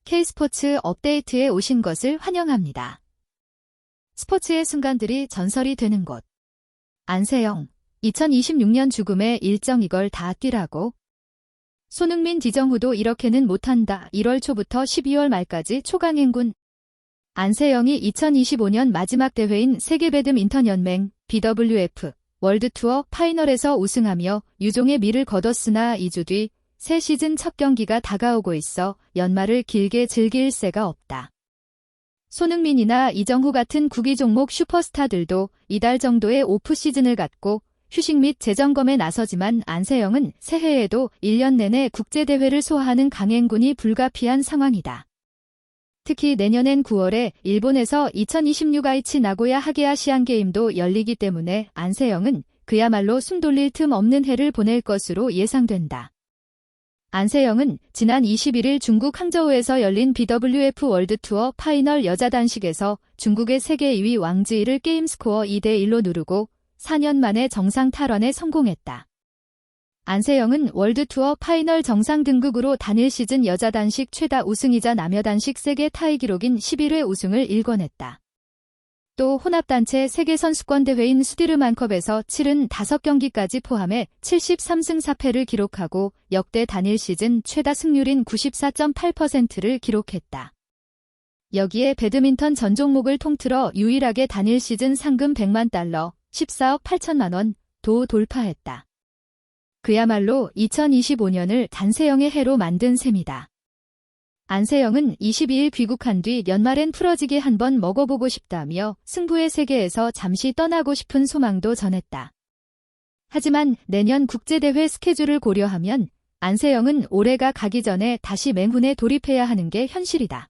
K스포츠 업데이트에 오신 것을 환영합니다. 스포츠의 순간들이 전설이 되는 곳. 안세영, 2026년 죽음의 일정 이걸 다 뛰라고? 손흥민 지정후도 이렇게는 못한다. 1월 초부터 12월 말까지 초강행군. 안세영이 2025년 마지막 대회인 세계배드민턴연맹 BWF 월드투어 파이널에서 우승하며 유종의 미를 거뒀으나 2주 뒤 새 시즌 첫 경기가 다가오고 있어 연말을 길게 즐길 새가 없다. 손흥민이나 이정후 같은 구기 종목 슈퍼스타들도 이달 정도의 오프 시즌을 갖고 휴식 및 재점검에 나서지만 안세영은 새해에도 1년 내내 국제대회를 소화하는 강행군이 불가피한 상황이다. 특히 내년엔 9월에 일본에서 2026 아이치 나고야 하계아시안게임도 열리기 때문에 안세영은 그야말로 숨 돌릴 틈 없는 해를 보낼 것으로 예상된다. 안세영은 지난 21일 중국 항저우에서 열린 BWF 월드투어 파이널 여자 단식에서 중국의 세계 2위 왕지이를 게임 스코어 2대1로 누르고 4년 만에 정상 탈환에 성공했다. 안세영은 월드투어 파이널 정상 등극으로 단일 시즌 여자 단식 최다 우승이자 남녀 단식 세계 타이 기록인 11회 우승을 일궈냈다. 또 혼합단체 세계선수권대회인 수디르만컵에서 75경기까지 포함해 73승 4패를 기록하고 역대 단일 시즌 최다 승률인 94.8%를 기록했다. 여기에 배드민턴 전 종목을 통틀어 유일하게 단일 시즌 상금 100만 달러, 14억 8천만 원도 돌파했다. 그야말로 2025년을 안세영의 해로 만든 셈이다. 안세영은 22일 귀국한 뒤 연말엔 풀어지게 한번 먹어보고 싶다며 승부의 세계에서 잠시 떠나고 싶은 소망도 전했다. 하지만 내년 국제대회 스케줄을 고려하면 안세영은 올해가 가기 전에 다시 맹훈에 돌입해야 하는 게 현실이다.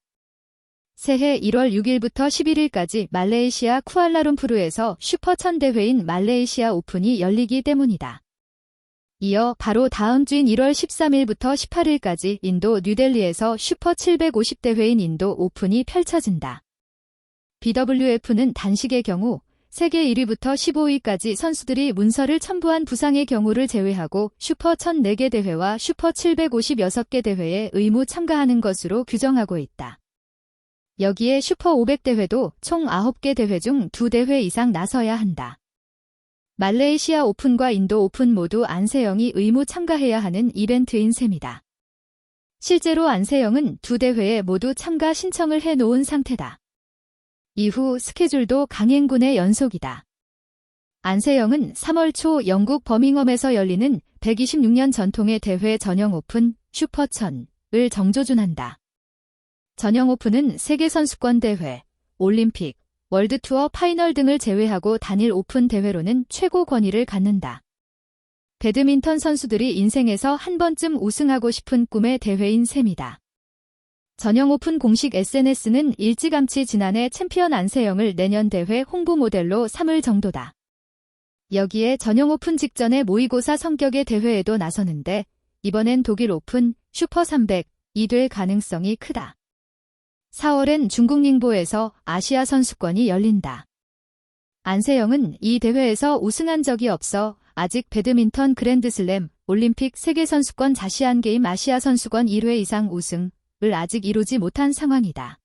새해 1월 6일부터 11일까지 말레이시아 쿠알라룸푸르에서 슈퍼1000 대회인 말레이시아 오픈이 열리기 때문이다. 이어 바로 다음 주인 1월 13일부터 18일까지 인도 뉴델리에서 슈퍼 750 대회인 인도 오픈이 펼쳐진다. BWF는 단식의 경우 세계 1위부터 15위까지 선수들이 문서를 첨부한 부상의 경우를 제외하고 슈퍼 1004개 대회와 슈퍼 756개 대회에 의무 참가하는 것으로 규정하고 있다. 여기에 슈퍼 500 대회도 총 9개 대회 중 2대회 이상 나서야 한다. 말레이시아 오픈과 인도 오픈 모두 안세영이 의무 참가해야 하는 이벤트인 셈이다. 실제로 안세영은 2대회에 모두 참가 신청을 해놓은 상태다. 이후 스케줄도 강행군의 연속이다. 안세영은 3월 초 영국 버밍엄에서 열리는 126년 전통의 대회 전형 오픈 슈퍼 1000을 정조준한다. 전형 오픈은 세계선수권대회, 올림픽, 월드투어 파이널 등을 제외하고 단일 오픈 대회로는 최고 권위를 갖는다. 배드민턴 선수들이 인생에서 한 번쯤 우승하고 싶은 꿈의 대회인 셈이다. 전형 오픈 공식 SNS는 일찌감치 지난해 챔피언 안세영을 내년 대회 홍보 모델로 삼을 정도다. 여기에 전형 오픈 직전에 모의고사 성격의 대회에도 나서는데 이번엔 독일 오픈 슈퍼 300이 될 가능성이 크다. 4월엔 중국 닝보에서 아시아 선수권이 열린다. 안세영은 이 대회에서 우승한 적이 없어 아직 배드민턴 그랜드슬램, 올림픽 세계선수권 아시안게임 아시아 선수권 1회 이상 우승을 아직 이루지 못한 상황이다.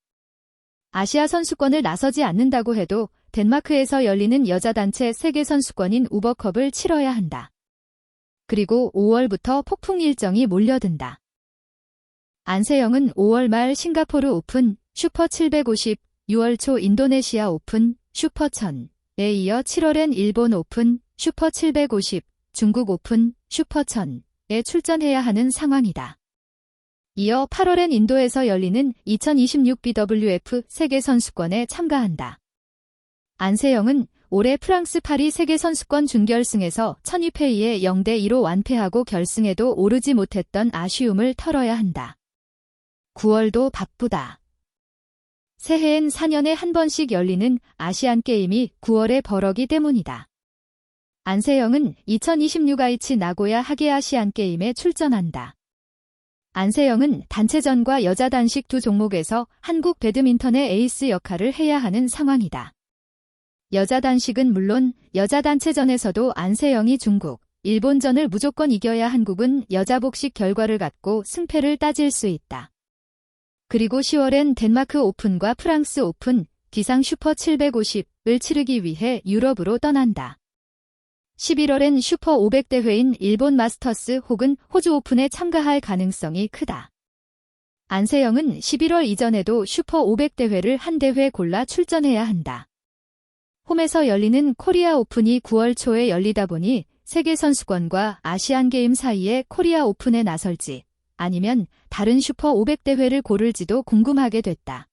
아시아 선수권을 나서지 않는다고 해도 덴마크에서 열리는 여자 단체 세계선수권인 우버컵을 치러야 한다. 그리고 5월부터 폭풍 일정이 몰려든다. 안세영은 5월 말 싱가포르 오픈, 슈퍼 750, 6월 초 인도네시아 오픈, 슈퍼 1000에 이어 7월엔 일본 오픈, 슈퍼 750, 중국 오픈, 슈퍼 1000에 출전해야 하는 상황이다. 이어 8월엔 인도에서 열리는 2026 BWF 세계선수권에 참가한다. 안세영은 올해 프랑스 파리 세계선수권 준결승에서 천이페이에 0대2로 완패하고 결승에도 오르지 못했던 아쉬움을 털어야 한다. 9월도 바쁘다. 새해엔 4년에 한 번씩 열리는 아시안게임이 9월에 벌어기 때문이다. 안세영은 2026 아이치 나고야 하계아시안게임에 출전한다. 안세영은 단체전과 여자 단식 두 종목에서 한국 배드민턴의 에이스 역할을 해야 하는 상황이다. 여자 단식은 물론 여자 단체전에서도 안세영이 중국, 일본전을 무조건 이겨야 한국은 여자 복식 결과를 갖고 승패를 따질 수 있다. 그리고 10월엔 덴마크 오픈과 프랑스 오픈, 기상 슈퍼 750을 치르기 위해 유럽으로 떠난다. 11월엔 슈퍼 500 대회인 일본 마스터스 혹은 호주 오픈에 참가할 가능성이 크다. 안세영은 11월 이전에도 슈퍼 500 대회를 한 대회 골라 출전해야 한다. 홈에서 열리는 코리아 오픈이 9월 초에 열리다 보니 세계선수권과 아시안게임 사이에 코리아 오픈에 나설지 아니면 다른 슈퍼 500 대회를 고를지도 궁금하게 됐다.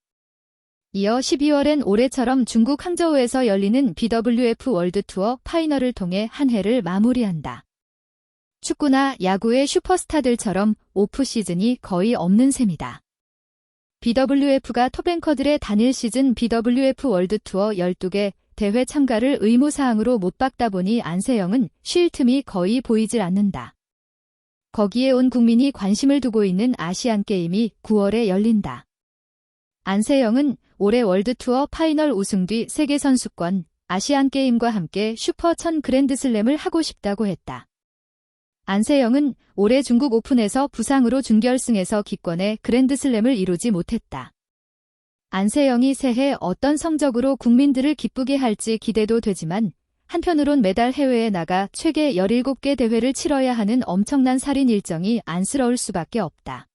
이어 12월엔 올해처럼 중국 항저우에서 열리는 BWF 월드투어 파이널을 통해 한 해를 마무리한다. 축구나 야구의 슈퍼스타들처럼 오프 시즌이 거의 없는 셈이다. BWF가 톱랭커들의 단일 시즌 BWF 월드투어 12개 대회 참가를 의무사항으로 못 박다 보니 안세영은 쉴 틈이 거의 보이질 않는다. 거기에 온 국민이 관심을 두고 있는 아시안게임이 9월에 열린다. 안세영은 올해 월드투어 파이널 우승 뒤 세계선수권, 아시안게임과 함께 슈퍼 1000 그랜드슬램을 하고 싶다고 했다. 안세영은 올해 중국 오픈에서 부상으로 준결승에서 기권해 그랜드슬램을 이루지 못했다. 안세영이 새해 어떤 성적으로 국민들을 기쁘게 할지 기대도 되지만 한편으론 매달 해외에 나가 최대 17개 대회를 치러야 하는 엄청난 살인 일정이 안쓰러울 수밖에 없다.